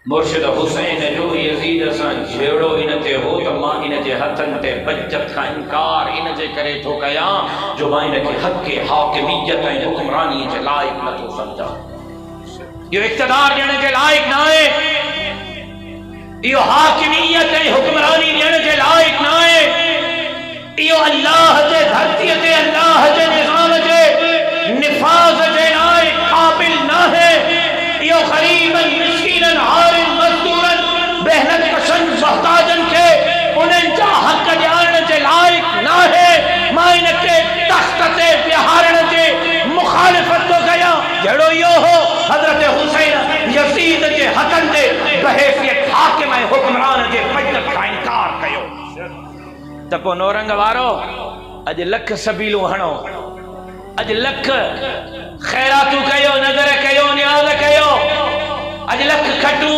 मुर्शिद हुसैन जो यजीद सां झेड़ो इन ते हो त मां इन जे हथन ते बज्जत का इनकार इन जे करे थो कयां जो मां इन के हक के हाकिमियत ऐं हुक्मरानी जे लायक न थो समझा। यो इक़्तिदार ॾियण जे लायक न आहे, यो हाकिमियत ऐं हुक्मरानी ॾियण जे लायक न आहे, यो अल्लाह जे धरती ते अल्लाह जे निज़ाम जे निफाज़ जे लायक क़ाबिल न है। यो गरीबन मिस्कीनन आरिन मज़दूरन बेहनत कशन मोहताजन के उन्हनि जा हक़ ॾियारण जे लायक न है। मां इन के तख़्त ते विहारण जे मुखालिफ़त थो कयां जहिड़ो इहो हो हज़रत हुसैन यज़ीद जे हथन ते बहैसियत हाकिम ऐं हुक्मरान जे बज्जत खां इनकार कयो त पोइ नौरंग वारो अॼु लख सबीलूं हणो, अॼु लख ख़ैरातूं कयो, नज़र कयो, नियाज़ कयो, अॼु लख खटूं